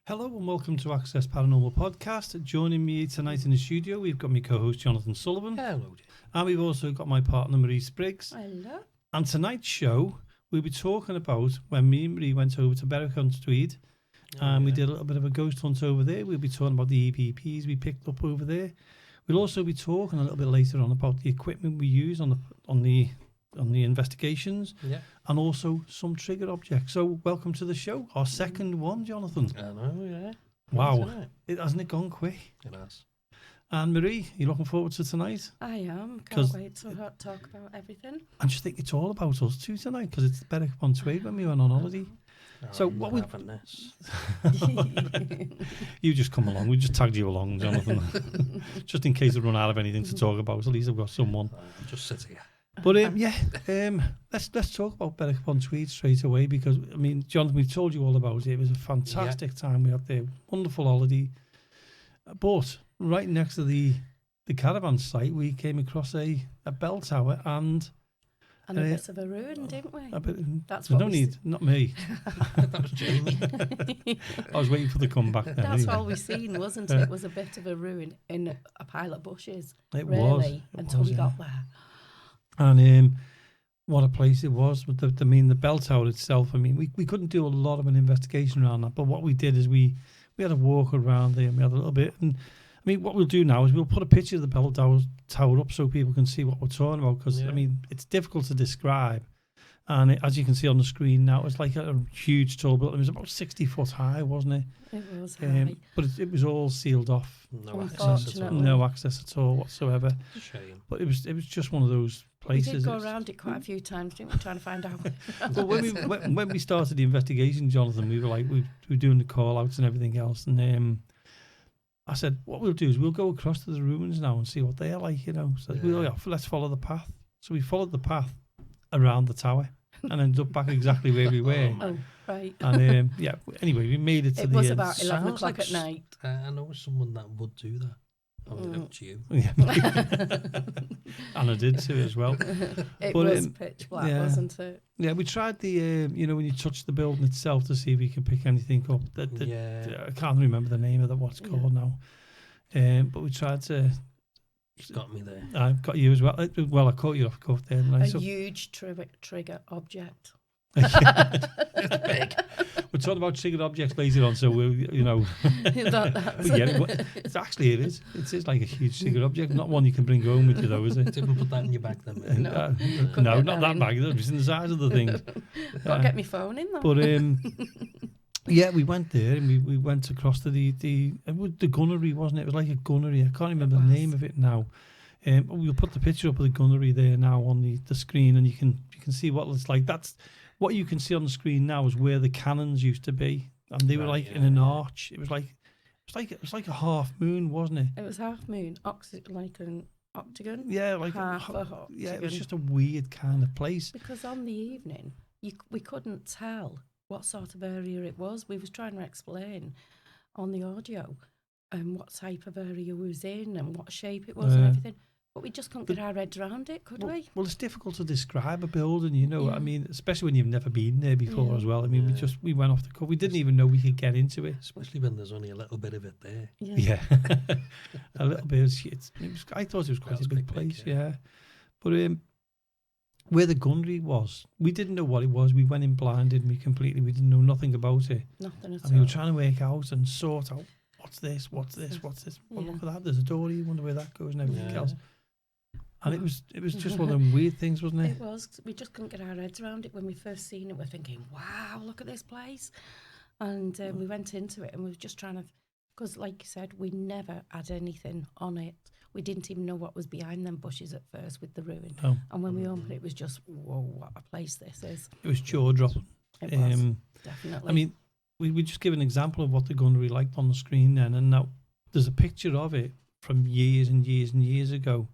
Hello and welcome to Access Paranormal Podcast. Joining me tonight in the studio, we've got my co-host Jonathan Sullivan. Hello. And we've also got my partner Marie Spriggs. Hello. And tonight's show, we'll be talking about when me and Marie went over to Berwick-on-Tweed. And we did a little bit of a ghost hunt over there. We'll be talking about the EVPs we picked up over there. We'll also be talking a little bit later on about the equipment we use on the investigations, and also some trigger objects. So welcome to the show, our second one, Jonathan. I know, yeah. Wow, hasn't it gone quick? It has. And Marie, you looking forward to tonight? I am. Can't wait to talk about everything. I just think it's all about us two tonight because it's Berwick-on-Tweed when we went on holiday. So what we you just come along. We just tagged you along, Jonathan, just in case we run out of anything to talk about. At least I've got someone. Just sit here. But let's talk about Berwick-on-Tweed straight away because I mean, Jonathan, we've told you all about it. It was a fantastic time we had there, wonderful holiday. But right next to the caravan site, we came across a bell tower and a bit of a ruin, didn't we? That's what not me. That was Jamie. I was waiting for the comeback. That's all we seen, wasn't it? It was a bit of a ruin in a pile of bushes. Until we got there. And what a place it was. But the bell tower itself, I mean, we couldn't do a lot of an investigation around that. But what we did is we had a walk around there and we had a little bit. And I mean, what we'll do now is we'll put a picture of the bell tower up so people can see what we're talking about. Because, I mean, it's difficult to describe. And as you can see on the screen now, it's like a huge tall building. It was about 60 foot high, wasn't it? It was high. But it was all sealed off. No access at all. No access at all whatsoever. Shame. But it was just one of those places. We did go around it quite a few times, didn't we, trying to find out. But when we started the investigation, Jonathan, we were doing the call outs and everything else. And I said, what we'll do is we'll go across to the ruins now and see what they're like, you know. So let's follow the path. So we followed the path around the tower and ended up back exactly where we were. Oh, right. And anyway, we made it to it the was end. about 11 o'clock at night. I know someone that would do that. Up to you. Yeah. And I did too as well. It was pitch black, wasn't it? Yeah, we tried the, when you touch the building itself to see if we can pick anything up. I can't remember the name of what it's called now. But we tried to... You've got me there. I've got you as well. Well, I caught you off cuff there. Huge trigger object. It's big. We're talking about triggered objects later on, so it is. It is like a huge triggered object, not one you can bring home with you, though, is it? Didn't put that in your bag then. No, not that bag. It was in the size of the thing. Got to get my phone in though. But we went there and we went across to the gunnery, wasn't it? It was like a gunnery. I can't remember the name of it now. We'll put the picture up of the gunnery there now on the screen, and you can see what it's like. That's what you can see on the screen now is where the cannons used to be, and they were like in an arch. It was like a half moon, wasn't it? It was half moon, like an octagon. Yeah, like half a octagon. Yeah, it was just a weird kind of place. Because on the evening, we couldn't tell what sort of area it was. We was trying to explain on the audio what type of area we was in and what shape it was and everything. But we just couldn't get our heads around it, could we? Well, it's difficult to describe a building, you know. I mean, especially when you've never been there before as well. I mean, we went off the cuff. We didn't even know we could get into it. Especially when there's only a little bit of it there. Yeah. A little bit. I thought it was quite a big place, But where the gunnery was, we didn't know what it was. We went in blinded. We didn't know nothing about it. Nothing at all. And we were trying to work out and sort out, what's this? Well, look at that. There's a door. You wonder where that goes and everything else. And it was just one of them weird things, wasn't it? It was. We just couldn't get our heads around it. When we first seen it, we're thinking, wow, look at this place. And we went into it and we were just trying to, because like you said, we never had anything on it. We didn't even know what was behind them bushes at first with the ruin. No. And when we opened it, it was just, whoa, what a place this is. It was jaw-dropping. It was, definitely. I mean, we just give an example of what the gunnery liked on the screen then, and now there's a picture of it from years and years and years ago,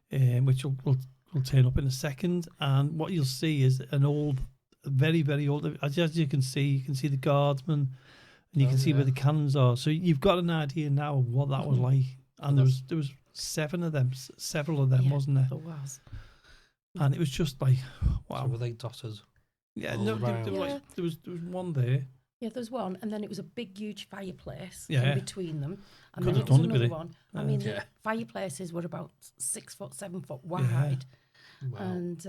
which will turn up in a second, and what you'll see is an old, very, very old, as you can see the guardsmen, and you can see where the cannons are, so you've got an idea now of what that was like, and there was several of them, wasn't there? There was. And it was just like, wow. So were they dotted? Yeah, no, there was one there. Yeah, there's one, and then it was a big, huge fireplace Yeah. in between them, and Could then have it was done it with another it. one. I mean, Yeah. the fireplaces were about 6 foot, 7 foot wide, Wow. and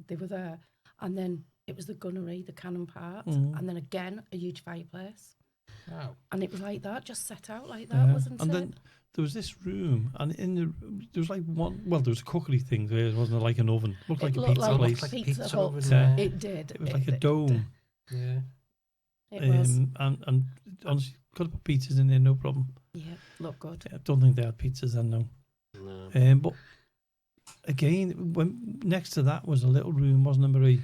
they were there. And then it was the gunnery, the cannon part, Mm. and then again a huge fireplace, Wow. and it was like that, just set out like that, wasn't And it? then there was this room, and there was like one. Well, there was a cookery thing there, wasn't it? Like an oven. Looked like It a looked pizza like place. Like Pizza pizza Hut. oven, Yeah. It did. It was like a did. dome. Yeah. It was. And honestly, could have put pizzas in there, no problem. Yeah, looked good. I don't think they had pizzas then, no. No. But again, when next to that was a little room, wasn't it, Marie?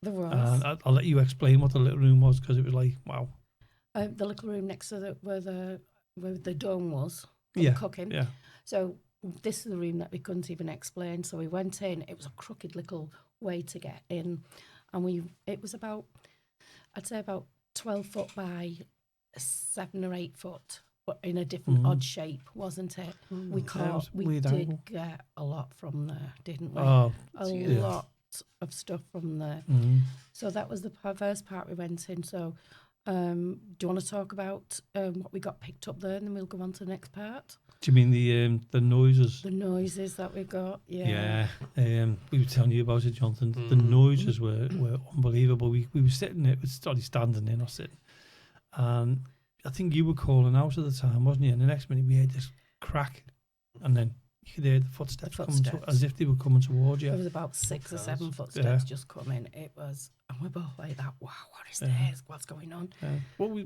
There was. And I'll let you explain what the little room was, because it was like, wow. The little room next to where the dome was for Yeah, the cooking. yeah. So this is the room that we couldn't even explain. So we went in. It was a crooked little way to get in, and it was about, I'd say about 12 foot by 7 or 8 foot, but in a different odd shape, wasn't it? We was a we weird did angle. get a lot from there, didn't we? Oh, a yeah. lot of stuff from there. So that was the first part we went in. So do you want to talk about what we got picked up there, and then we'll go on to the next part? Do you mean the noises? The noises that we got, yeah. Yeah. We were telling you about it, Jonathan. The noises were unbelievable. We were sitting there, standing there, not sitting. And I think you were calling out at the time, wasn't you? And the next minute we heard this crack, and then you could hear the footsteps, coming as if they were coming towards you. There was about 6 or 7 footsteps just coming. It was, and we're both like that. Wow, what is this? What's going on? Well,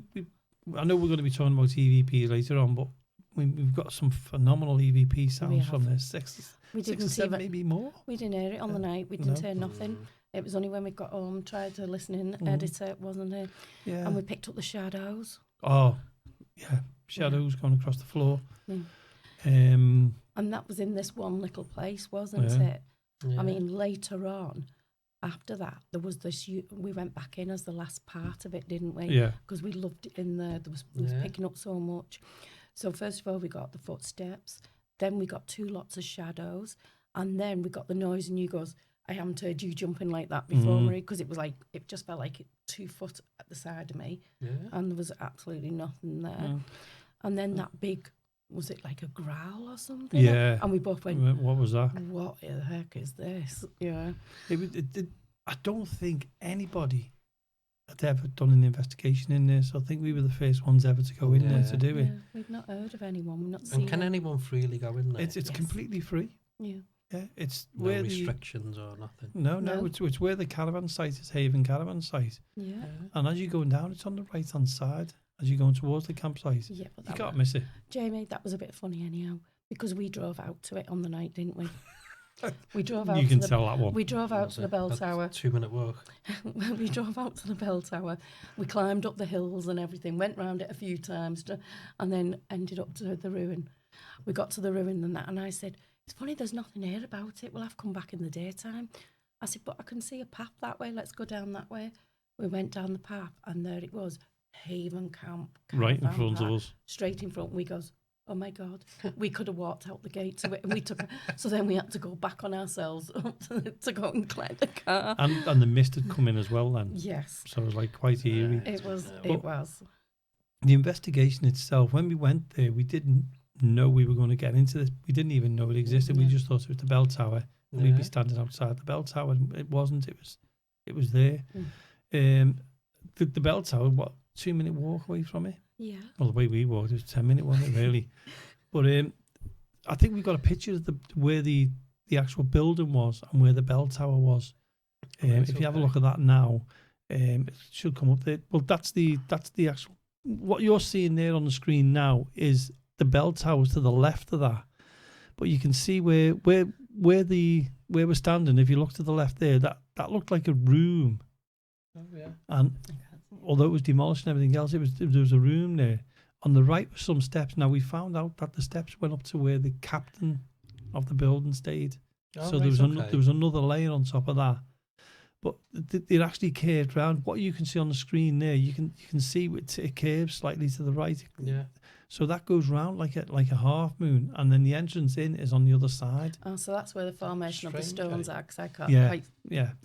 I know we're going to be talking about EVP later on, but we've got some phenomenal EVP sounds from there. 6 or 7, maybe more. We didn't hear it on the night. We didn't hear nothing. It was only when we got home, tried to listen in, edit it, wasn't it? Yeah. And we picked up the shadows. Oh, yeah. Shadows going across the floor. And that was in this one little place, wasn't it? Yeah. I mean, later on, after that, there was this. We went back in as the last part of it, didn't we? Yeah. Because we loved it in there. It was picking up so much. So first of all, we got the footsteps. Then we got 2 lots of shadows, and then we got the noise. And you goes, I haven't heard you jumping like that before, Marie, because it was like it just felt like 2 foot at the side of me, and there was absolutely nothing there. And then that big. Was it like a growl or something? Yeah. And we both went, what was that? What the heck is this? Yeah. I don't think anybody had ever done an investigation in this. I think we were the first ones ever to go in there to do it. Yeah, we've not heard of anyone. We've not seen And can anyone freely go in there? It's completely free. Yeah. Yeah, it's no where restrictions or nothing. No. It's where the caravan site is, Haven Caravan Site. Yeah. And as you're going down, it's on the right hand side. As you're going towards the campsite, Yeah, but you can't miss it. Jamie, that was a bit funny anyhow, because we drove out to it on the night, didn't we? We drove out. You can tell that one. We drove out to the bell tower. 2-minute walk. We drove out to the bell tower. We climbed up the hills and everything. Went round it a few times, and then ended up to the ruin. We got to the ruin and that, and I said, "It's funny, there's nothing here about it. We'll have to come back in the daytime." I said, "But I can see a path that way. Let's go down that way." We went down the path, and there it was. Haven Camp. Right in front of us. Straight in front. We goes, oh my God, we could have walked out the gate to it, and we took it. So then we had to go back on ourselves to go and collect the car. And the mist had come in as well then. Yes. So it was like quite eerie. It was. The investigation itself, when we went there, we didn't know we were going to get into this. We didn't even know it existed. We just thought it was the bell tower. We'd be standing outside the bell tower. It wasn't. It was there. The bell tower, what, 2-minute walk away from it? Yeah. Well, the way we walked, it was 10-minute, wasn't it, really? But I think we've got a picture of where the actual building was and where the bell tower was. If you have a look at that now, it should come up there. Well, that's the actual. What you're seeing there on the screen now is the bell tower to the left of that. But you can see where we're standing. If you look to the left there, that looked like a room. Oh yeah. And although it was demolished and everything else, there was a room there. On the right were some steps. Now we found out that the steps went up to where the captain of the building stayed. Oh, so there was another layer on top of that. But it actually curved round. What you can see on the screen there, you can see it curves slightly to the right. Yeah. So that goes round like a half moon, and then the entrance in is on the other side. Oh, so that's where the formation of the stones are, because I can't quite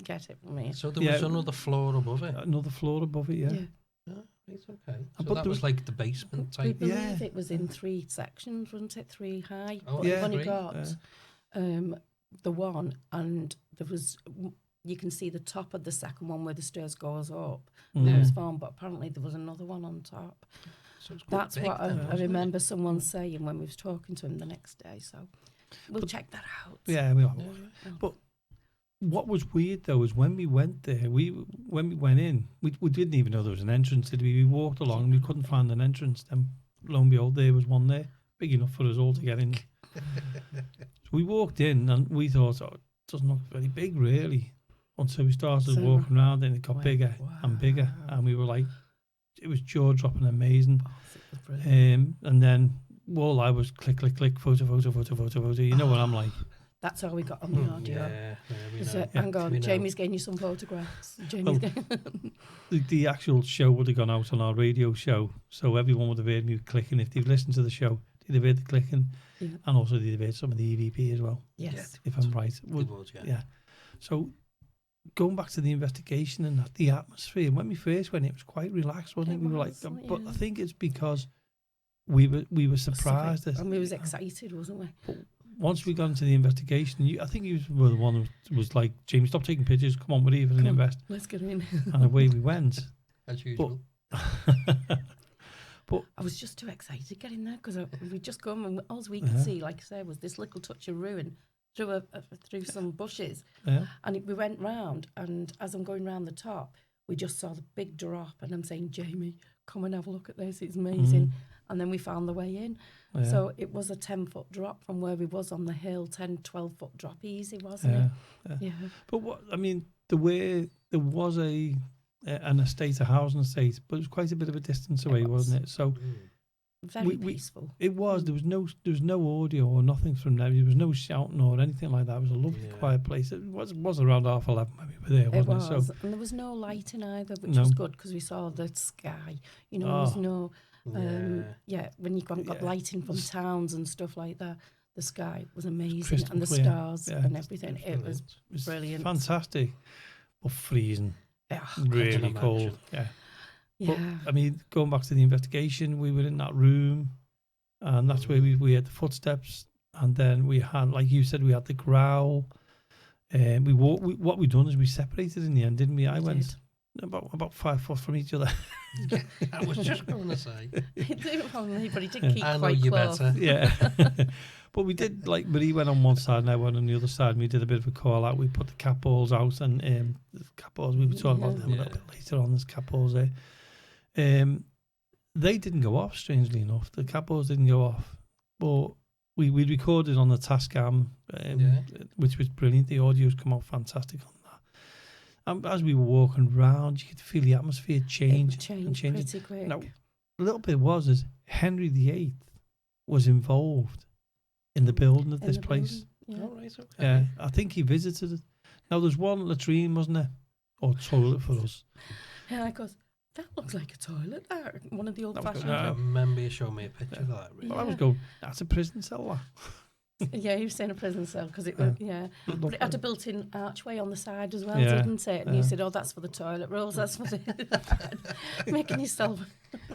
get it from here. So there was another floor above it? Another floor above it, yeah. Oh, Right, okay. So But that there was like the basement We type. believe Yeah. it was in 3 sections, wasn't it? 3 high. Oh, But yeah. you've only Three, got the one, and there was. You can see the top of the second one where the stairs goes up. And it Mm. was fine, but apparently there was another one on top. So it's quite That's big what then, I wasn't it? remember someone saying when we was talking to him the next day. So we'll check that out. Yeah, we are. Yeah. But what was weird though is when we went there, when we went in, we didn't even know there was an entrance. Did we? We walked along and we couldn't find an entrance. Then lo and behold, there was one there, big enough for us all to get in. So we walked in and we thought, oh, it doesn't look very big really. Until we started So- walking around and it got Wow. bigger and bigger, and we were like, it was jaw dropping, amazing. Oh, it was brilliant. And then all I was click, click, click, photo. You know what I'm like. That's how we got on the audio. Yeah, we Is know. it, hang on, We know. Jamie's getting you some photographs. Jamie's Well, getting The actual show would have gone out on our radio show, so everyone would have heard me clicking. If they've listened to the show, they'd have heard the clicking, Yeah. and also they'd have heard some of the EVP as well, Yes. if I'm right. It was, yeah. Yeah. So going back to the investigation and the atmosphere, when we first went, it was quite relaxed, wasn't it? It We were like, was, but I yeah. think it's because we were surprised. And we was excited, wasn't we? Once we got into the investigation, I think you were the one who was like, Jamie, stop taking pictures. Come on, we're here for an invest. Let's get in. And away we went. As usual. But I was just too excited to get in there because we'd just come and all we could see, like I said, was this little touch of ruin through some bushes. yeah, And we went round, and as I'm going round the top, we just saw the big drop, and I'm saying, Jamie, come and have a look at this. It's amazing. And then we found the way in. yeah. So it was a 10-foot drop from where we was on the hill, 10, 12-foot drop easy, wasn't yeah, it? yeah. Yeah. But what I mean, the way there was an estate, a housing estate, but it was quite a bit of a distance away, was. wasn't it? So Very We- peaceful. it was. There was no audio or nothing from them. There was no shouting or anything like that. It was a lovely, Yeah. quiet place. It was around 11:30 when we were there, It wasn't it? was. So And there was no lighting either, which No. was good because we saw the sky. You know, there was Oh. no, Yeah. when you got Yeah. lighting from towns and stuff like that, the sky was amazing crystal and the clear. stars Yeah. and everything. It was Brilliant. it was brilliant. fantastic, but freezing, yeah, really imagine. cold. Yeah. But yeah. I mean, going back to the investigation, we were in that room, and that's where we had the footsteps, and then we had, like you said, we had the growl. What we done is we separated in the end, didn't we? I We went about 5 foot from each other. I was just going to say. He did probably, but he did keep I know quite you close. better. Yeah. But we did, like, Marie went on one side and I went on the other side, and we did a bit of a call out. We put the cat balls out, and the cat balls, we were talking about them a Yeah. little bit later on. There's cat balls there. They didn't go off, strangely enough. The cat balls didn't go off. But we recorded on the Tascam, which was brilliant. The audio's come out fantastic on that. And as we were walking around, you could feel the atmosphere change. It changed and pretty quick. Now, a little bit is Henry VIII was involved in the building of In this the place. building, All right, okay. Yeah, I think he visited it. Now, there's one latrine, wasn't there? Or toilet for us. Yeah, I goes, that looks like a toilet. One of the old was fashioned. good. I remember you showing me a picture of that. Really. Well, I was Yeah. going, that's a prison cell, that. Yeah, he was saying a prison cell because it was, But it had a built-in archway on the side as well, Yeah, didn't it? And you yeah. said, oh, that's for the toilet rolls, that's for the... Making yourself...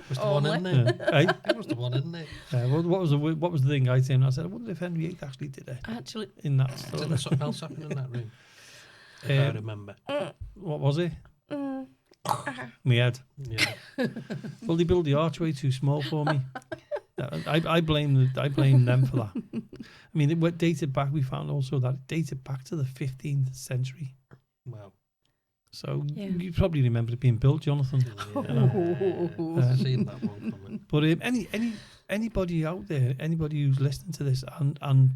Was the one in Yeah. there? Hey? It was the one in there. What was the thing I said? I said, I wonder if Henry VIII actually did it Actually, in that Didn't story. something else happen in that room? If I Um, remember. What was it? mm, My head. Yeah. Well, they built the archway too small for me. I blame them for that. I mean, it went dated back. We found also that it dated back to the 15th century. Well. So Yeah. you probably remember it being built, Jonathan. Yeah. Seen that one coming. But anybody out there, anybody who's listening to this, and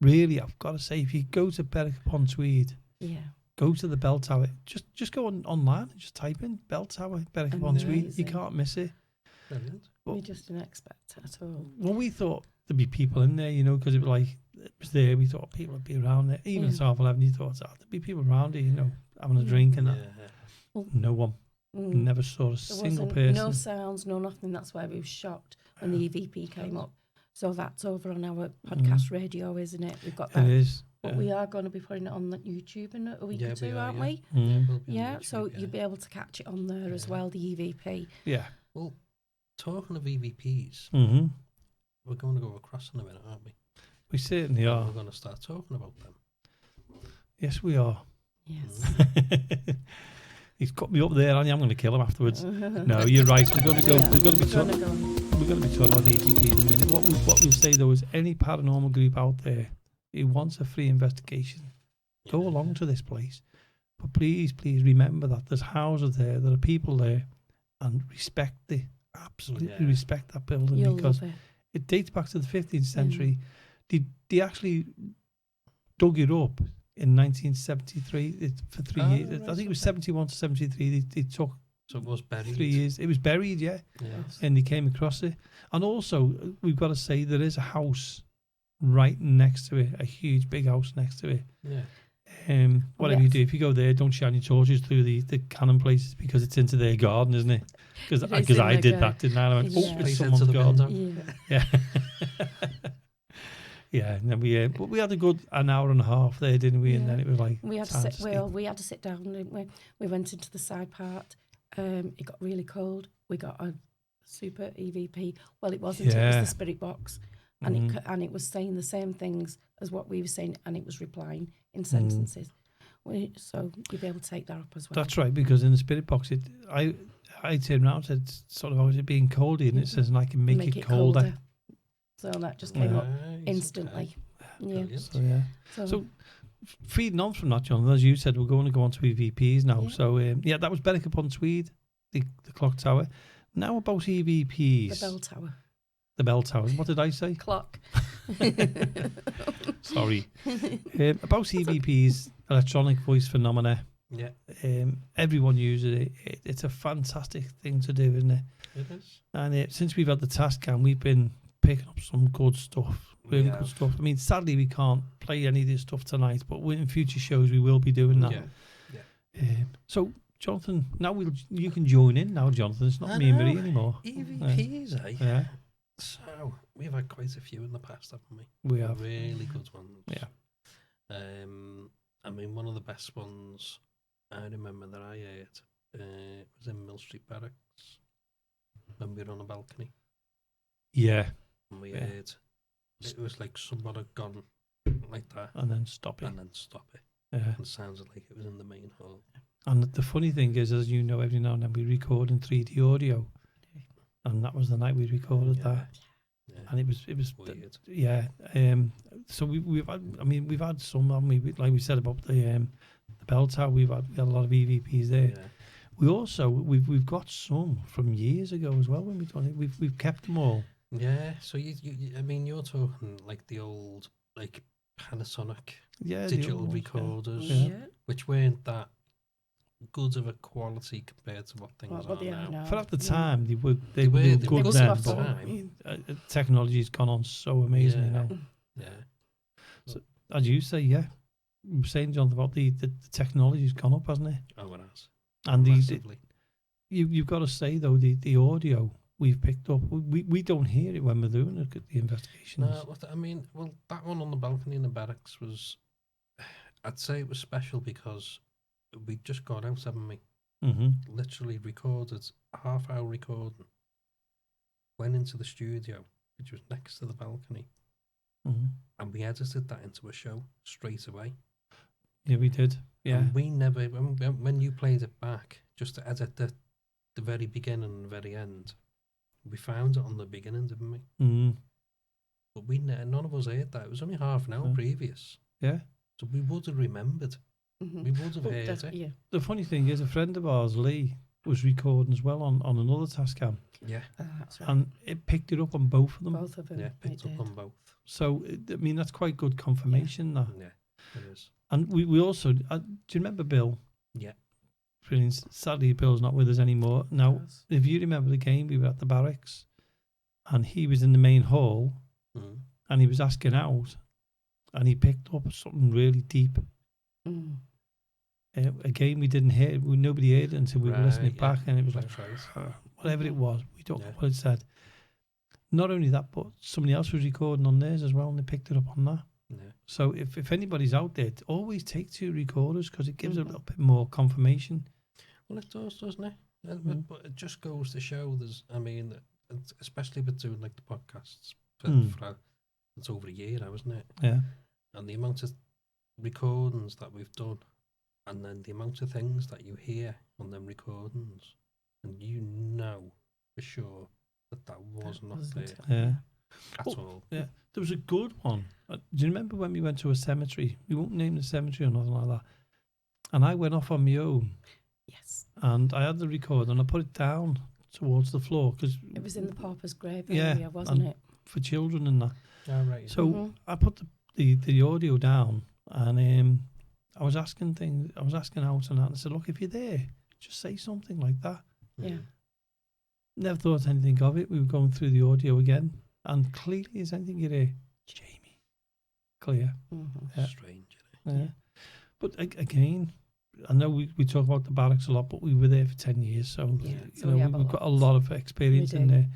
really, I've got to say, if you go to Berwick-on-Tweed, yeah. go to the bell tower. Just go online and just type in bell tower Berwick-on-Tweed. You Amazing. can't miss it. Brilliant. But- We just didn't expect it at all. Well, we thought there'd be people in there, because it was there. We thought people would be around there. Even at Yeah. 11, you thought there'd be people around here, having a drink and that. Yeah. No one. Mm. Never saw a There single wasn't person. no sounds, no nothing. That's why we were shocked when the EVP came up. So that's over on our podcast radio, isn't it? We've got Mm-hmm. It that. is. But we are going to be putting it on the YouTube in a week Yeah, or two, we are, aren't yeah. we? Mm. We'll be on Yeah, YouTube, so yeah. you'll be able to catch it on there as well, the EVP. Yeah. Well, talking of EVPs, Mm-hmm. we're going to go across in a minute, aren't we? We certainly And are. we're going to start talking about them. Yes, we are. Yes. He's cut me up there, and I'm going to kill him afterwards. No, you're right. We're going to go. Yeah, We're going to be we're talking. gonna go. We're going to be talking about EVP in a minute. What we'll say though is, any paranormal group out there who wants a free investigation, go along to this place. But please remember that there's houses there, there are people there, and respect it. Absolutely respect that building, You'll because love it. it dates back to the 15th century. They actually dug it up in 1973 for 3 years. Right, I think it was 71 to 73. They took So it was buried. 3 years. It was buried, yeah. Yes. And they came across it. And also, we've got to say, there is a house right next to it, a huge big house next to it. Yeah. Whatever you do, if you go there, don't shine your torches through the cannon places, because it's into their garden, isn't it? Because It is in I their did garden. that, didn't I? And I went, Yeah. oh, it's Face someone's into the garden. window. Yeah. Yeah. Yeah, and then we had a good an hour and a half there, didn't we? And then it was like We had to time sit. sleep. Well, we had to sit down, didn't we? We went into the side part. It got really cold. We got a super EVP. Well, it wasn't. It Yeah. was the spirit box, and it was saying the same things as what we were saying, and it was replying in sentences. So you'd be able to take that up as well. That's right, because in the spirit box, I turned around and said, sort of, oh, is it being coldy? And it says, and I can make it colder. So that just came up Right, instantly. okay. Yeah. Brilliant. So yeah. So, Feeding on from that, John, as you said, we're going to go on to EVPs now. Yeah. So that was Berwick-on-Tweed, the clock tower. Now about EVPs. the bell tower. The bell tower. What did I say? Clock. Sorry. About EVPs, electronic voice phenomena. Yeah, Everyone uses it. It's a fantastic thing to do, isn't it? it is. And since we've had the task cam, we've been picking up some good stuff. Really have. good stuff. I mean, sadly, we can't play any of this stuff tonight, but in future shows, we will be doing that. Yeah. So, Jonathan, now you can join in now, Jonathan. It's not I me and know. Marie anymore. EVPs, eh? Yeah, So we've had quite a few in the past, haven't we? we have. Really good ones. Yeah. I mean, one of the best ones I remember that I heard was in Mill Street Barracks when we were on a balcony, Yeah, and we Yeah. heard it was like someone had gone like that and then stop it. and then stop it, Yeah. and sounded like it was in the main hall. And the funny thing is, as you know, every now and then we record in 3D audio, and that was the night we recorded that, Yeah. and it was Weird. yeah. So we've had, I mean, we've had some, haven't we? Like we said about the bell tower, we had a lot of EVPs there. Yeah. We also we've got some from years ago as well when we've done it. We've kept them all. Yeah, so you I mean, you're talking like the old like Panasonic Yeah, the digital old ones, recorders, Yeah. which weren't that good of a quality compared to what things What are they now. are now. For at the Yeah. time, they were They were good were then. spot But on. I mean, technology's gone on so amazingly Yeah. now. Yeah. As you say, yeah. You were saying, John, about the technology's gone up, hasn't it? Oh, it has. And Massively. you've got to say though, the audio we've picked up, we don't hear it when we're doing the investigations. No, I mean, well, that one on the balcony in the barracks was, I'd say it was special because we'd just got out, haven't we? Mm-hmm. Literally recorded a half-hour recording, went into the studio, which was next to the balcony, Mm-hmm. and we edited that into a show straight away. Yeah, we did. Yeah. And we never, when you played it back, just to edit the very beginning and the very end, we found it on the beginning, didn't we? Mm-hmm. But none of us heard that. It was only half an hour No. previous. Yeah. So we would have remembered. Mhm. We would have But heard that's- it. Yeah. The funny thing is, a friend of ours, Lee, was recording as well on another task cam, Yeah, That's right. and it picked it up on both of them. Both of them. yeah, it picked up did. on both. So, I mean, that's quite good confirmation, that. Yeah, it is. And we also, do you remember Bill? Yeah. Brilliant. Sadly, Bill's not with us anymore. Now, Yes. if you remember the game, we were at the barracks, and he was in the main hall, Mm. and he was asking out, and he picked up something really deep. Mm. Again, we didn't hear it. Nobody heard it until we were listening Right, back, yeah. and it was like, That's right. whatever it was, we don't know Yeah. what it said. Not only that, but somebody else was recording on theirs as well, and they picked it up on that. Yeah. So if anybody's out there, always take two recorders, because it gives a Mhm. little bit more confirmation. Well, it does, doesn't it? But it just goes to show especially with doing like the podcasts, it's over a year now, isn't it? Yeah. And the amount of recordings that we've done, and then the amount of things that you hear on them recordings, and for sure that was not there Yeah. at all. Yeah. There was a good one. Do you remember when we went to a cemetery? We won't name the cemetery or nothing like that. And I went off on my own. Yes. And I had the recorder and I put it down towards the floor because it was in the pauper's grave Yeah, area, wasn't it? for children and that. Oh, right. So I put the audio down and I was asking out and that, and I said, look, if you're there, just say something like that. Yeah. Never thought anything of it. We were going through the audio again, and clearly as anything you hear, Jamie, clear. Yeah. Strange. Yeah. But again, I know we talk about the barracks a lot, but we were there for 10 years, so, we've got a lot of experience in there.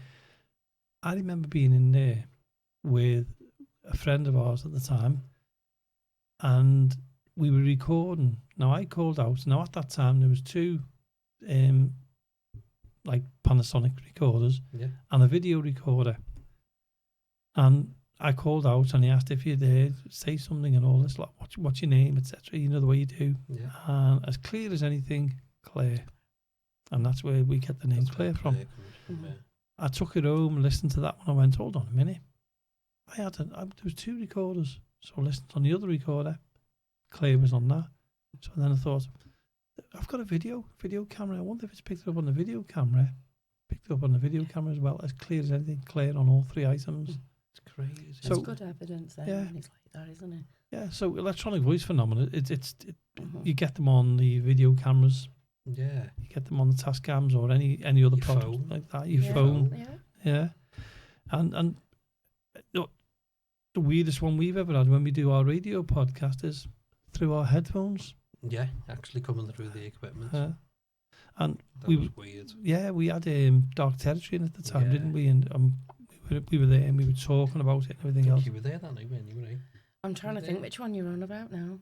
I remember being in there with a friend of ours at the time, and we were recording. Now I called out. Now at that time there was two like Panasonic recorders and a video recorder, and I called out and he asked if you're there, say something and all this, like what's your name, etc. You know the way you do. Yeah. And as clear as anything, Claire. And that's where we get the name Claire from. I took it home and listened to that one. I went, hold on a minute. There was two recorders. So I listened on the other recorder. Claire was on that. So then I thought, I've got a video camera. I wonder if it's picked it up on the video camera. Picked it up on the video camera as well, as clear as anything. Claire on all three items. It's crazy. So, it's good evidence there. Yeah. It's like that, isn't it? Yeah. So electronic voice phenomena. You get them on the video cameras. Yeah. You get them on the Tascams or any other product like that. Your phone. Yeah. And the weirdest one we've ever had when we do our radio podcast is through our headphones. Yeah, actually coming through the equipment. And that was weird. Yeah, we had Dark Territory in at the time, didn't we? And we were there and we were talking about it and everything else. You were there that night, weren't you? I'm trying to think which one you're on about now.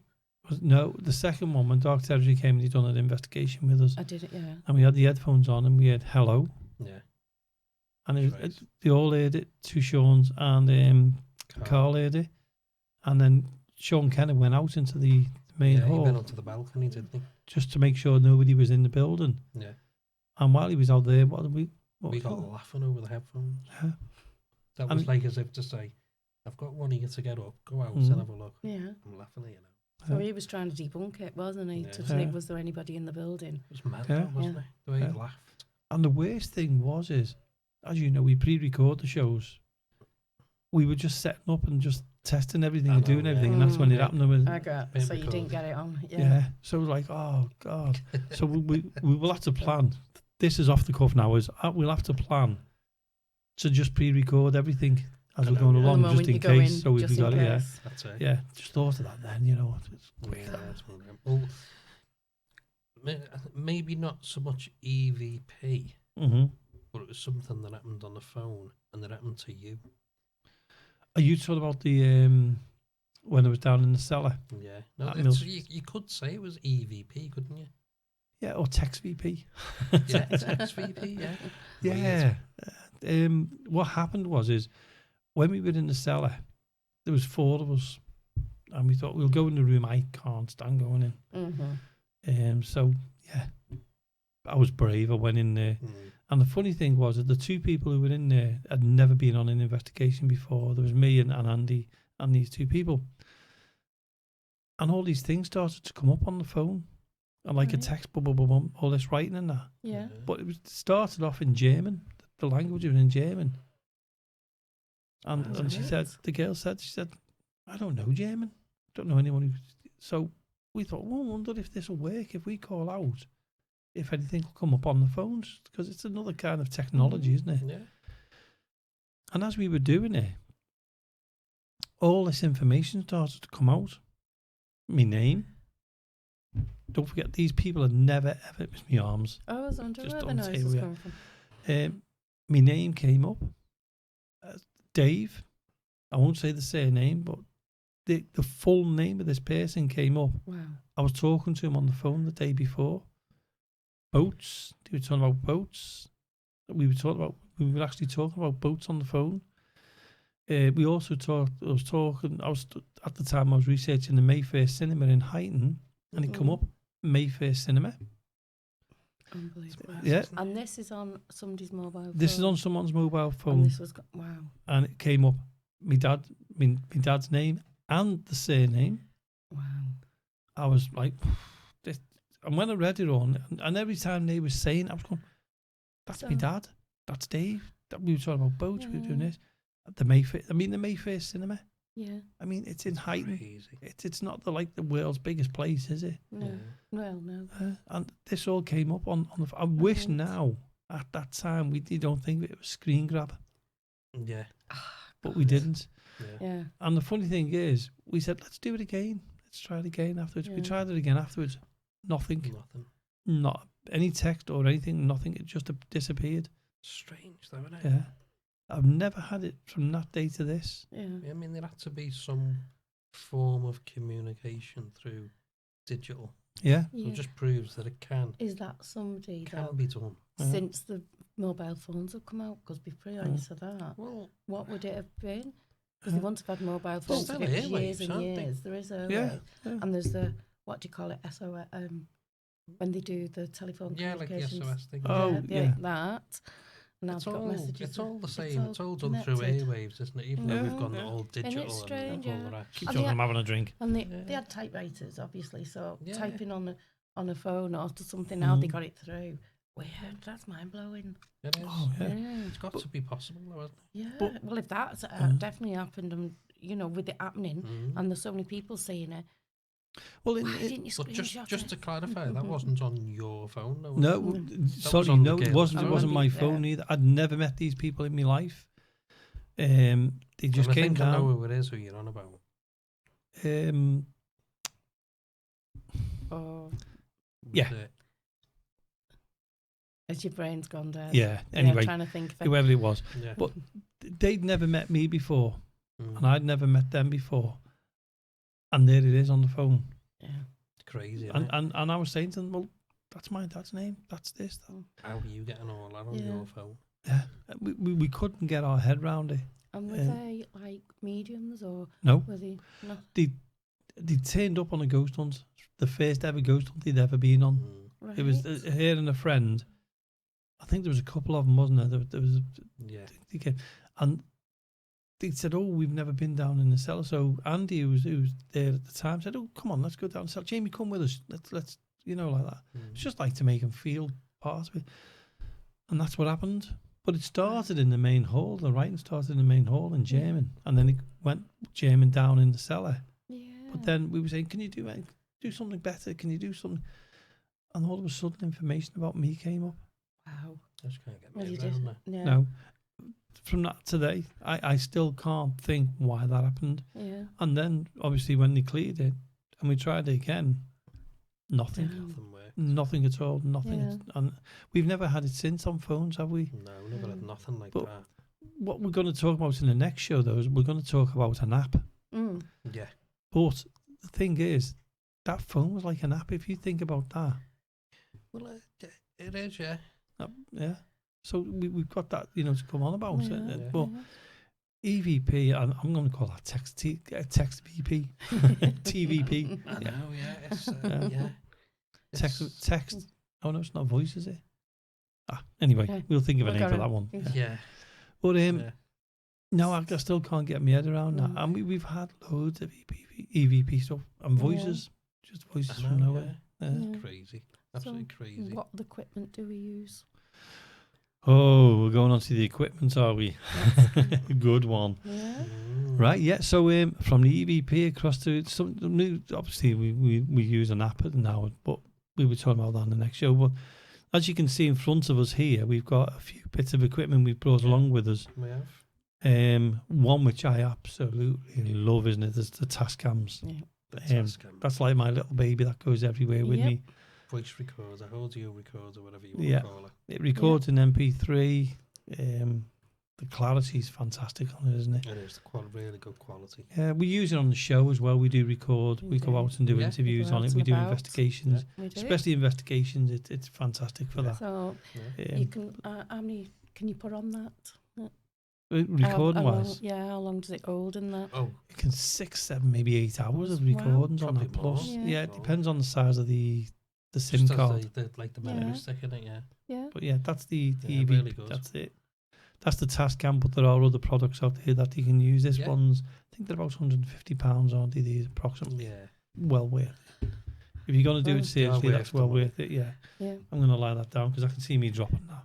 No, the second one when Dark Territory came and he'd done an investigation with us. I did it, yeah. And we had the headphones on and we had hello. Yeah. And they all heard it, two Seans and Carl heard it. And then Sean Kenner went out into the main hall. He went onto the balcony, didn't he? Just to make sure nobody was in the building. Yeah. And while he was out there, we got laughing over the headphones. Yeah. That was like as if to say, I've got one here to get up, go out and have a look. Yeah. I'm laughing at you now. So he was trying to debunk it, wasn't he? To see was there anybody in the building. It was mad, wasn't it? The way he laughed. And the worst thing was, as you know, we pre-record the shows. We were just setting up and just testing everything and doing everything, and that's when it happened. I got so you didn't get it on. Yeah. So it was like, oh God. So we will have to plan. This is off the cuff now. We'll have to plan to just pre-record everything as we're going along, just in case. So we've got it. Yeah. That's it. Yeah. Just thought of that then. It's quick. Well, maybe not so much EVP, but it was something that happened on the phone, and it happened to you. Are you talking about the when it was down in the cellar? Yeah. No, you could say it was EVP, couldn't you? Yeah, or text VP. Yeah, text VP, yeah. Yeah. What happened was when we were in the cellar, there was four of us, and we thought we'll go in the room. I can't stand going in. So yeah, I was brave. I went in there. And the funny thing was that the two people who were in there had never been on an investigation before. There was me and Andy and these two people. And all these things started to come up on the phone. And like a text, all this writing and that. Yeah. But it started off in German. The language was in German. And she said, the girl said, I don't know German. Don't know anyone who... So we thought, well, I wonder if this will work if we call out. If anything will come up on the phones, because it's another kind of technology, isn't it? Yeah. And as we were doing it, all this information started to come out. My name. Don't forget, these people had never ever... It was my arms. Oh, I was wondering where the noise was coming from. My name came up. Dave. I won't say the surname, but the full name of this person came up. Wow. I was talking to him on the phone the day before. boats. They were talking about boats. We were actually talking about boats on the phone. We also I was at the time I was researching the Mayfair Cinema in Huyton, and it come up Mayfair Cinema. Unbelievable. Yeah. And this is on somebody's mobile phone. This is on someone's mobile phone. And this was, wow. And it came up my dad's name and the surname. Wow. I was like, this. And when I read it on, and every time they were saying, I was going, that's my dad. That's Dave. We were talking about boats. We were doing this. The Mayfair Cinema. Yeah. I mean, it's in Huyton. Crazy. It's not the world's biggest place, is it? No. Yeah. Well, no. And this all came up on the. I wish now at that time we don't think it was screen grab, Yeah. but we didn't. Yeah. And the funny thing is, we said let's do it again. Let's try it again afterwards. We Yeah. tried it again afterwards. Nothing. Not any text or anything. Nothing. It just disappeared. Strange, though, isn't it? Yeah. I've never had it from that day to this. Yeah. I mean, there had to be some form of communication through digital. Yeah. So it just proves that it can Is that somebody that be done. since the mobile phones have come out? Because prior to that, Well, what would it have been? Because they wouldn't have had mobile phones still for years airwaves, and aren't they? years. There is a Yeah. and there's the what do you call it? SOS. When they do the telephone yeah, like the communications. SOS thing. Oh, yeah. That. Now It's they've got all, messages. it's all the It's same. all It's all done through connected. airwaves, isn't it? Even though we've gone all digital and strange, all yeah. the rest. Keep And talking. they- I'm having a drink. And they had typewriters, obviously. So Yeah. typing on a phone or to something, how they got it through. Weird. That's mind blowing. It is. Oh yeah. It's got to be possible, though, hasn't it? Yeah. But- Well, if that's definitely happened, and with it happening, and there's so many people seeing it, Well, why didn't you But screenshot just it? to clarify, that wasn't on your phone, though. was no, it? sorry, on the no, it girl's wasn't. It phone. wasn't my Yeah. phone either. I'd never met these people in my life. They just And I came think I know down. who it is who you're on about. Or Yeah. Was it- as your brain's gone dead. Yeah. Anyway, trying to think of it. whoever it was, Yeah. But they'd never met me before, Mm. and I'd never met them before. And there it is on the phone. Yeah. It's crazy, isn't And it? and I was saying to them, well, that's my dad's name. That's this. That. How are you getting all that on Yeah. your phone? Yeah. We couldn't get our head round it. And were they like mediums or No. were they not? They turned up on a ghost hunt. The first ever ghost hunt they'd ever been on. Mm. Right. It was her and a friend. I think there was a couple of them, wasn't there? There was. Yeah. They came, and they said, "Oh, we've never been down in the cellar." So Andy, who was there at the time, said, "Oh, come on, let's go down the cellar. Jamie, come with us. Let's like that." It's just like to make him feel part of it, and that's what happened. But it started in the main hall. The writing started in the main hall in German, and then it went German down in the cellar. Yeah. But then we were saying, "Can you do something better? Can you do something?" And all of a sudden, information about me came up. Wow. I just can't get Well, my you head around did. that. Yeah. No, from that today, I still can't think why that happened. Yeah. And then obviously when they cleared it and we tried it again, nothing, Damn. Nothing worked. nothing at all, nothing. Yeah. And we've never had it since on phones, have we? No, never had nothing like But- that. What we're going to talk about in the next show, though, is we're going to talk about an app. Mm. Yeah. But the thing is, that phone was like an app. If you think about that, Well, it is, yeah. yeah. So we've got that, to come on about. Yeah. But EVP, and I'm going to call that text VP, TVP. I know, yeah. It's, Yeah. yeah. Text. Oh no, it's not voice, is it? Anyway, Okay. we'll think of a We'll name go for that on. one. Yeah. Yeah. But yeah. no, I still can't get my head around that. No. And we've had loads of EVP stuff and voices, just voices I from know, nowhere. yeah. Yeah. Yeah. Crazy. Absolutely crazy. What equipment do we use? Oh, we're going on to the equipment, are we? Good one. Yeah. Mm. Right, yeah. So from the EVP across to some new. Obviously, we use an app now, but we were talking about that in the next show. But as you can see in front of us here, we've got a few bits of equipment we've brought along with us. We have. One which I absolutely love, isn't it? Is the Tascams. Yeah. The Um, Tascam. That's like my little baby that goes everywhere with Yep. me. Voice recorder, audio recorder, whatever you want Yeah. to call it. It records in MP3. The the clarity is fantastic on it, isn't it? It is really good quality. Yeah, we use it on the show as well. We do record. We go do. out and do Yeah. interviews Go on out it. We and do about. investigations, We do. especially investigations. It's fantastic for that. So Yeah. you can. How many can you put on that? Recording How long- wise, yeah. How long does it hold in that? Oh, you can 6, 7, maybe 8 hours of Wow. recordings on that. Probably more. Plus, Yeah. yeah, it depends on the size of the SIM just as card. the memory stick in it, yeah. Yeah. But yeah, that's the Yeah, EVP. really good. That's it. That's the Tascam, but there are other products out there that you can use. This Yeah. one's, I think they're about £150, aren't they? These approximately. Yeah. Well worth it. If you're going to do Well, it seriously, well that's worth the well money. worth it. Yeah, Yeah. I'm going to lie that down because I can see me dropping that.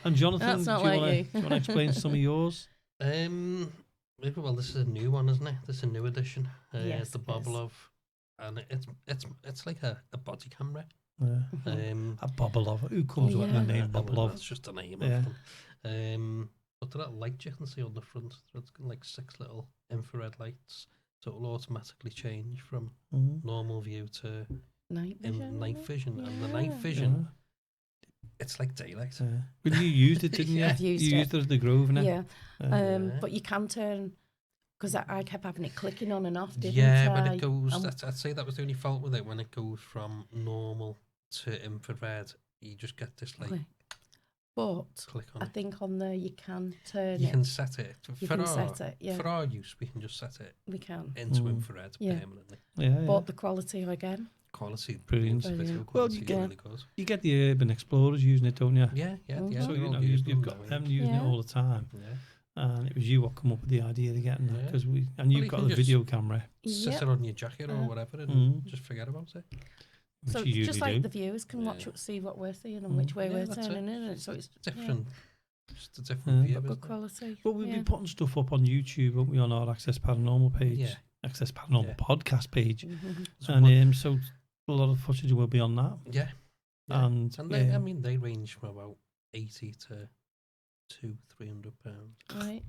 And Jonathan, That's do not you like want you. to explain some of yours? Well, this is a new one, isn't it? This is a new edition. Yes, The it Bobble is. of, and it's like a body camera. Yeah. Um, A bobble of who comes up with the Yeah. name bobble of? That's just a name Yeah. of them. But the little light you can see on the front, it's got like 6 little infrared lights, so it'll automatically change from Mhm. normal view to Night vision. night vision. And the Yeah. night vision, it's like daylight. Yeah. Well, you used it, didn't you? Yeah. I've used You it. used it at the Grosvenor. Yeah. Yeah. But you can turn because I kept having it clicking on and off. Didn't Yeah, I? when it goes, Um, I'd say that was the only fault with it. When it goes from normal to infrared, you just get this like click. But click on I it. think on there you can turn You it. can set it. You For can our, set it. Yeah, for our use, we can just set it we can. into Mm. infrared Yeah. permanently. Yeah, yeah. But the quality again. Quality, Brilliant. Video Brilliant. quality you is get- really good. You get the urban explorers using it, don't you? Yeah, yeah, Mhm. yeah. So they're you all know using you've them got now, them using it Yeah. all the time, Yeah. and it was you what come up with the idea of getting that Yeah. because you've Well, you got can the just- video camera, Sit Yep. it on your jacket or Yeah. whatever and Mhm. just forget about it. which So you usually just like do. the viewers can watch, Yeah. see what we're seeing and which way Yeah, we're that's turning it. in it. So it's Different. Just a Yeah. different view. good isn't it? quality. But we've yeah. been putting stuff up on YouTube, won't we, on our Access Paranormal page, Yeah. Access Paranormal Yeah. podcast page, Mhm. So and what- so a lot of footage will be on that. yeah. Yeah. And they, I mean, they range from about 80 to £200-300, Right.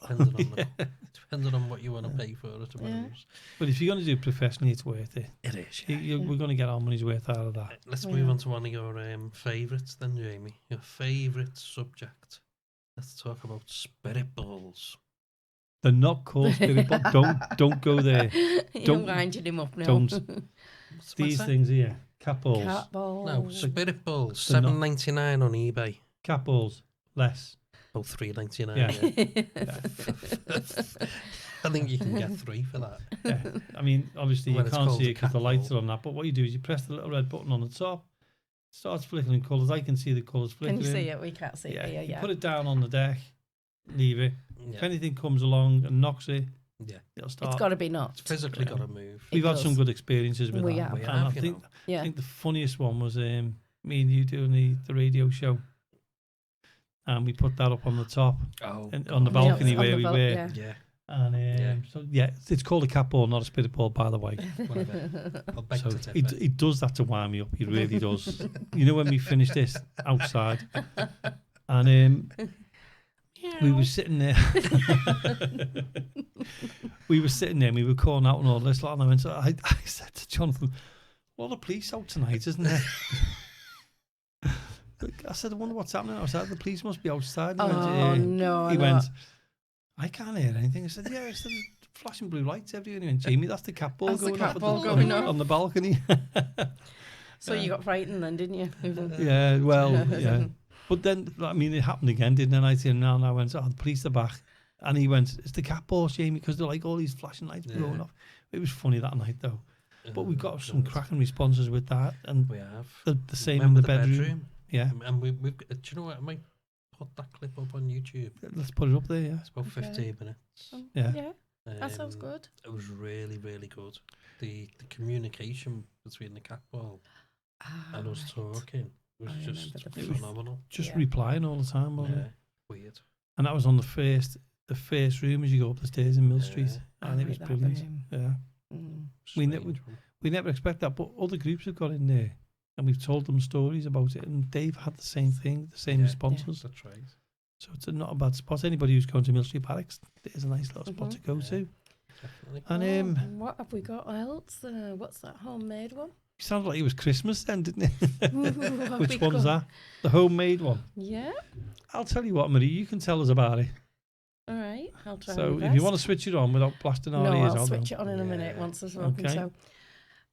depending on yeah. depending on what you want to Yeah. pay for it. I suppose. But if you're going to do it professionally, it's worth it. It is. Yeah. We're going to get our money's worth out of that. Let's Yeah. move on to one of your favourites then, Jamie. Your favourite subject. Let's talk about spirit balls. They're not called spirit, but don't go there. You're Don't- winding him up now. don't. What's These that? things here, cat balls, Cat balls. No, spirit balls. They're not- $7.99 on eBay. cat balls, less. Oh, $3.99. Yeah. I think you can get 3 for that. Yeah. I mean, obviously When you it's can't called see a it because cat the lights ball. are on that. But what you do is you press the little red button on the top, it starts flickering colours. I can see the colours Can flickering. you see it? We can't see Yeah, it. Yeah, you yeah. put it down on the deck, leave it. If Yeah. anything comes along and knocks it, Yeah. it'll start. It's got to be It's knocked. physically Yeah. got to move. We've It had some does. good experiences with We that. have. We And have, I you think know. I Yeah. think the funniest one was me and you doing the radio show, and we put that up on the top Oh, and on the God. Yeah, balcony on where the we bal- were. yeah. Yeah. And Yeah. so yeah, it's called a cat ball, not a spirit ball, by the way. Whatever. I'll beg So to differ. he does that to wind me up. He really does. You know, when we finished this outside, and we were sitting there. We were sitting there, and we were calling out and all this lot. And I went, I said to Jonathan, "A lot of police out tonight, isn't there?" I said, "I wonder what's happening." I said, "The police must be outside." And he went, Oh, no. He no. went, "I can't hear anything." I said, "Yeah, it's there's flashing blue lights everywhere." He went, "Jamie, that's the cat ball That's the going cat off at ball the, going on, off." on the balcony." So you got frightened then, didn't you? Yeah, well, yeah. But then, I mean, it happened again, didn't it? And I said, now, and I went, "Oh, the police are back." And he went, "It's the cat balls, Jamie," because they're like all these flashing lights blowing Yeah. off. It was funny that night, though. But we got some God. cracking responses with that, and We have. the same Remember in the bedroom. Yeah, And we've got, do you know what? I might put that clip up on YouTube. let's put it up there. Yeah, It's about Okay. 15 minutes. Yeah. Yeah, that sounds Um, good. It was really, really good. The communication between the cat ball and us Right. talking was I just remember the phenomenal. just Yeah. replying all the time, wasn't Yeah, it? weird. And that was on the first room as you go up the stairs in Mill Yeah. Street, and I it was like that brilliant. room. Yeah, Mm. We ne- Strange one. we never expect that, but other groups have got in there, and we've told them stories about it, and they've had the same thing, the same Yeah. responses. That's right. So it's not a bad spot. Anybody who's going to Mill Street Barracks, there's a nice little spot Mhm. to go Yeah. to. Definitely. And Oh, what have we got else? What's that homemade one? it sounded like it was Christmas then, didn't it? Ooh, have we Which one's got- that? The homemade one. Yeah. I'll tell you what, Marie, you can tell us about it. All right, I'll try. So my if you best. want to switch it on without blasting our No, ears, I'll I'll switch know. it on in a minute Yeah. once I've spoken. Okay. So,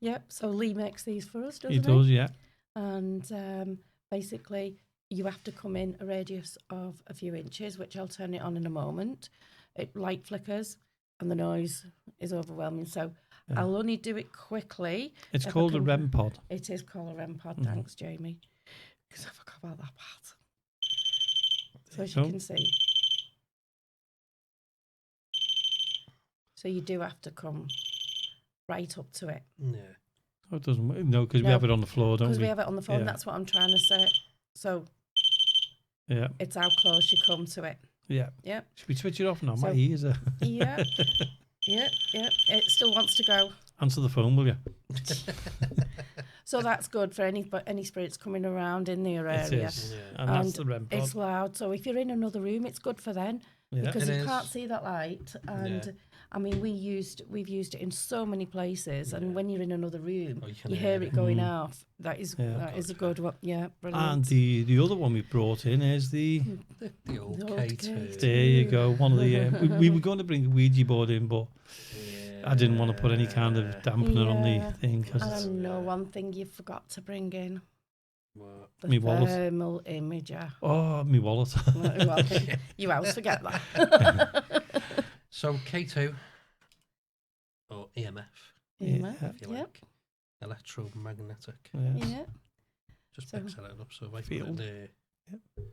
yep. So Lee makes these for us, doesn't He does, yeah. And basically, you have to come in a radius of a few inches, which I'll turn it on in a moment. It light flickers and the noise is overwhelming. So Yeah. I'll only do it quickly. It's if I called a can- REM pod. It is called a REM pod. Mhm. Thanks, Jamie. Because I forgot about that part. So as So- you can see. So you do have to come right up to it. Yeah. Oh, it doesn't. No, because we No, have it on the floor, don't Because we? we have it on the phone. Yeah. That's what I'm trying to say. So Yeah, it's how close you come to it. yeah. Yeah. Should we switch it off now? My So- ears are. Yeah. Yeah. It still wants to go. Answer the phone, will you? So that's good for any spirits coming around in the It area. is. Yeah. And that's And the REM pod. It's loud. So if you're in another room, it's good for then. Yeah. Because It you is. can't see that light. And Yeah. I mean, we've used it in so many places. And Yeah. when you're in another room, Oh, you can you hear it going Mm. off. That is Yeah. that is a good one. Yeah, brilliant. And the other one we brought in is the. The old The old K2. K2. There you go. One of the. We were going to bring a Ouija board in, but I didn't want to put any kind of dampener on Yeah. the thing because And I it's know one thing you forgot to bring in: What? the Me wallet. thermal imager. my wallet. Well, you always forget that. So K2 or EMF, Yeah. if you Yep. like, electromagnetic. Yeah. Yeah. Just So- mix it up. So if I put Field. it there, Yep. go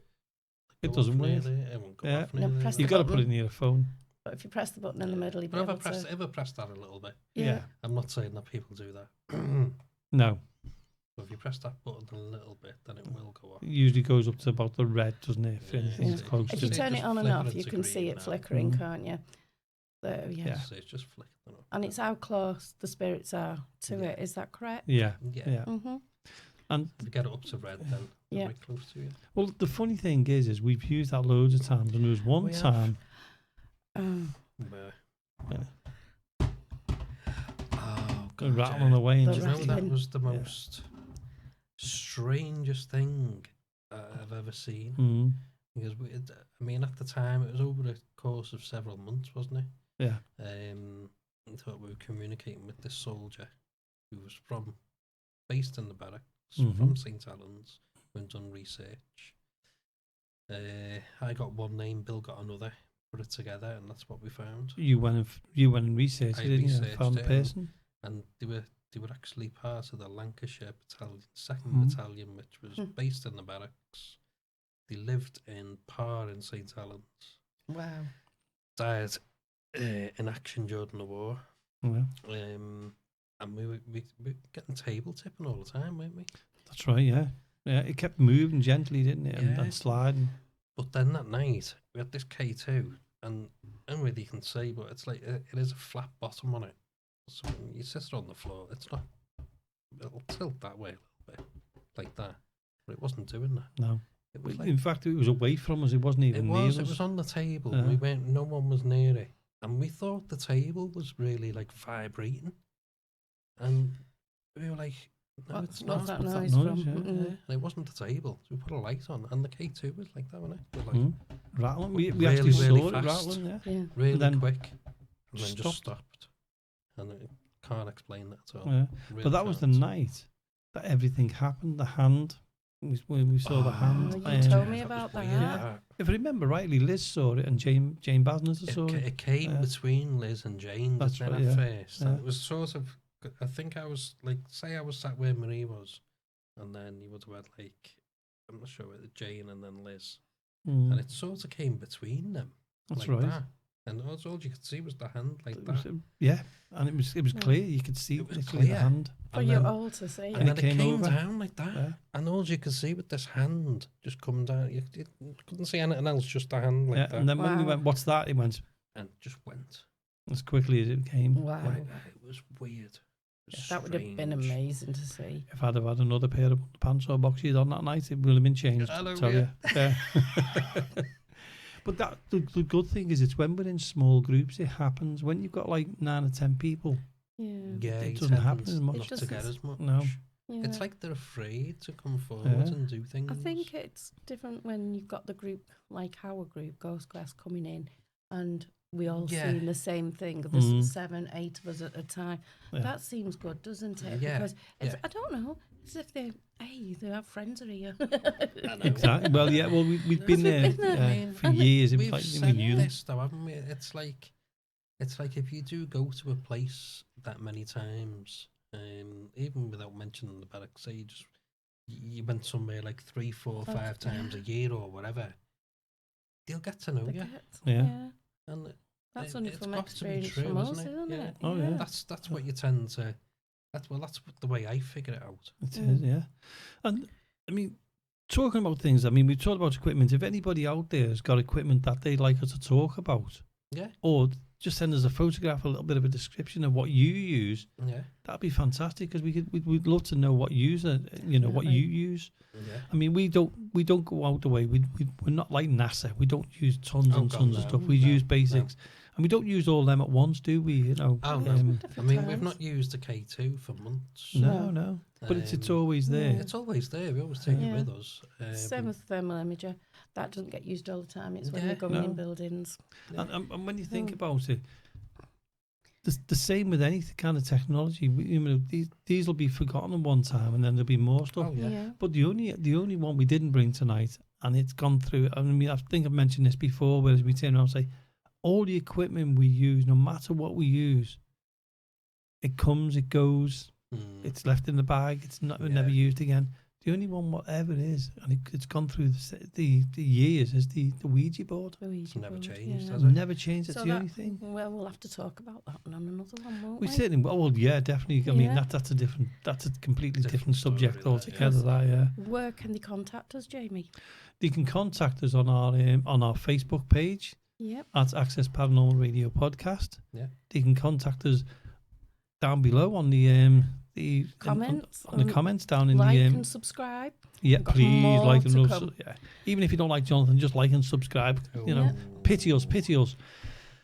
It off doesn't near work. there, it won't go Yeah. off No, near press there. You've got to put it near a phone. But if you press the button in the middle, you'll be But able to. ever pressed that a little bit? Yeah. I'm not saying that people do that. No. But if you press that button a little bit, then it will go off. It usually goes up to about the red, doesn't it? If Yeah. anything's Yeah. close If to you it. turn it just on and flicker off, it you to can see green it now. flickering, Mhm. can't you? So, yeah. Yeah. So it's just flickering up. And it's how close the spirits are to Yeah. it. Is that correct? Yeah. Yeah. Yeah. Mm-hmm. And If you get it up to red, then they're Yeah. very close to you. well, the funny thing is we've used that loads of times, and there was one We have. time. But, Yeah. oh, Going God, rattling away and The Do just you know that rattling. was the Yeah. most strangest thing I've ever seen? Mm, Because I mean, at the time, it was over the course of several months, wasn't it? yeah. I thought we were communicating with this soldier who was based in the barracks Mhm. from St. Helens, who'd done research. I got one name, Bill got another, put it together, and that's what we found. You went and researched I it, didn't you? researched Found the it, person. And they were actually part of the Lancashire Battalion, 2nd Mhm. Battalion, which was based in the barracks. They lived in Parr in St. Helens. Wow. Died in action during the war. Yeah, And we were getting table tipping all the time, weren't we? that's right. Yeah, yeah. It kept moving gently, didn't it? Yeah. And sliding. But then that night, we had this K2, and I don't know whether you can see, but it's like it is a flat bottom on it. So when you sit it on the floor, it's not. It'll tilt that way a little bit, like that. But it wasn't doing that. No. It was like In fact, it was away from us. It wasn't even near us. It was on the table. Yeah. We went. No one was near it, and we thought the table was really like vibrating, and we were like, "No, What- it's what's not." that What's that noise noise, from? yeah? Mm-mm. And it wasn't the table. So we put a light on, and the K2 was like that, wasn't it? We're like, Mm. Rattling. We Really, actually really saw fast. it rattling. Yeah. Yeah. really then quick, and then just stopped. stopped. And I can't explain that at all. Yeah. Really But that was the can't. night that everything happened. The hand. When we saw the hand. you um, told me was about weird, that. If I remember rightly, Liz saw it and Jane Basner saw it. It came Yeah. between Liz and Jane, That's didn't right, it, yeah. at first? And Yeah. it was sort of, I think I was like, say I was sat where Marie was, and then you would have had like, I'm not sure whether Jane and then Liz. Mm, And it sort of came between them. that's like right. That. And all you could see was the hand like It was, that. yeah, and it was Yeah. clear. You could see It was literally clear. the hand. For And you then- all to see. And And then it it came came over. down like that. Yeah. And all you could see with this hand just coming down. You couldn't see anything else, just the hand like Yeah, that. and then when we Wow. went, "What's that?" It went And just went. as quickly as it came. Wow. It was weird. It was That would have been strange. amazing to see. If I'd have had another pair of pants or boxes on that night, it would have been changed. Hello, I tell you. Yeah. But the good thing is, it's when we're in small groups, it happens. When you've got like 9 or 10 people, Yeah. Yeah, It you doesn't happen tend as much. not It to get doesn't- as much. No. It's Yeah. like they're afraid to come forward and do things. I think it's different when you've got the group, like our group, Ghost Quest, coming in, and we all Yeah. seeing the same thing. There's Mm. 7, 8 of us at a time. Yeah. That seems good, doesn't it? Yeah, Because it's, yeah. I don't know, it's if they have friends are here. I know. Exactly. Well, yeah. Well, we've been we've there, been there. I mean, for years. We've We said knew them. this though, haven't we? It's like if you do go to a place that many times, even without mentioning the barracks, say you went somewhere like 3, 4, 5 times a year or whatever, they'll get to know you. Yeah. And That's only it's from got to be experience true, from us, isn't it? isn't Yeah. it? Oh, yeah. That's what you tend to. That's the way I figure it out. It is, yeah. And I mean, talking about things, I mean, we talked about equipment. If anybody out there has got equipment that they'd like us to talk about, Yeah. or just send us a photograph, a little bit of a description of what you use, Yeah. that'd be fantastic because we'd love to know what what you use. Yeah. I mean, we don't go out the way. We're not like NASA. We don't use tons Oh, and God, tons of no. stuff. We No, use basics, and we don't use all them at once, do we? You know. Oh, no. I mean, we've not used the K2 for months. No. But it's always there. It's always there. We always take it Yeah. with us. Same with thermal imager. That doesn't get used all the time. It's when Yeah. you're going No. in buildings. And when you think about it, the same with any kind of technology. These will be forgotten at one time, and then there'll be more stuff. Oh, yeah. But the only one we didn't bring tonight, and it's gone through. I mean, I think I've mentioned this before, whereas we turn around and say, all the equipment we use, no matter what we use, it comes, it goes, it's left in the bag, it's never used again. The only one, whatever it is, and it's gone through the years, is the Ouija board. It's never changed, Yeah. has it? Never changed. That's So the that- only thing. Well, we'll have to talk about that one on another one, won't We we? certainly. Well, yeah, definitely. I mean, Yeah. that's a completely different Different story, subject that, altogether. yes. That, yeah. Where can they contact us, Jamie? They can contact us on our Facebook page Yep. at Access Paranormal Radio Podcast. Yeah. They can contact us down below on the Comments. on the comments down in Like the and subscribe. yeah. We've got Please more like and to also, come. yeah. Even if you don't like Jonathan, just like and subscribe. You know, pity us.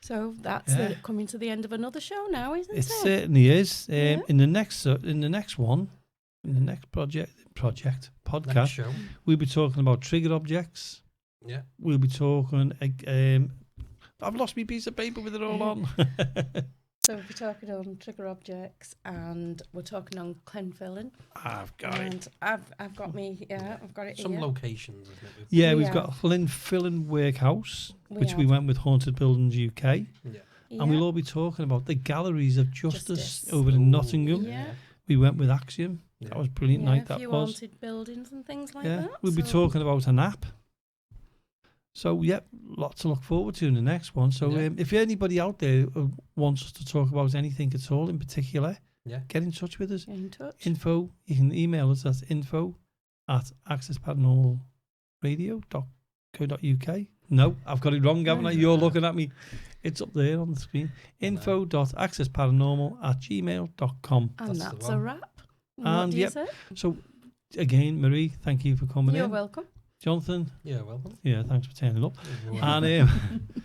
So that's Yeah. coming to the end of another show now, isn't It it? certainly is. Yeah. In the next podcast, Next show. we'll be talking about trigger objects. Yeah. We'll be talking. I've lost my piece of paper with it all on. So we're talking on trigger objects, and we're talking on clen filling. I've got it. And I've got I've got it Some here. locations, isn't it? Yeah, we've Yeah. got Lynn Filling Workhouse, which we have. went with Haunted Buildings UK, Yeah. Yeah. and we'll all be talking about the Galleries of Justice, Justice. over in Ooh, Nottingham. Yeah. We went with Axiom. Yeah. That was a brilliant Yeah, night. a That few was. haunted buildings and things like Yeah, that. we'll be so- talking about an app. So, yeah, lots to look forward to in the next one. So, Yeah. if anybody out there who wants us to talk about anything at all in particular, Yeah. get in touch with us. Get in touch. Info, you can email us at info@accessparanormalradio.co.uk. No, I've got it wrong, haven't I? You're looking at me. It's up there on the screen. info.accessparanormal@gmail.com. And That's the that's a one. wrap. And What do you yep. say? So, again, Marie, thank you for coming You're in. welcome. Jonathan, Yeah, welcome. yeah, thanks for turning up. You're And welcome.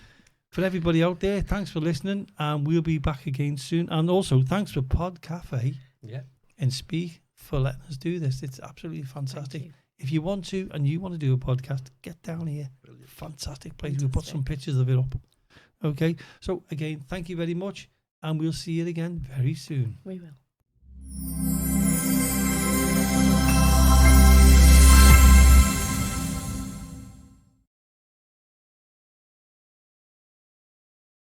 for everybody out there, thanks for listening, and we'll be back again soon. And also, thanks for Pod Cafe Yeah. and Speak for letting us do this. It's absolutely fantastic. Thank you. If you want to and you want to do a podcast, get down here. Brilliant. Fantastic place. We'll put some pictures of it up. Okay. So again, thank you very much, and we'll see you again very soon. We will.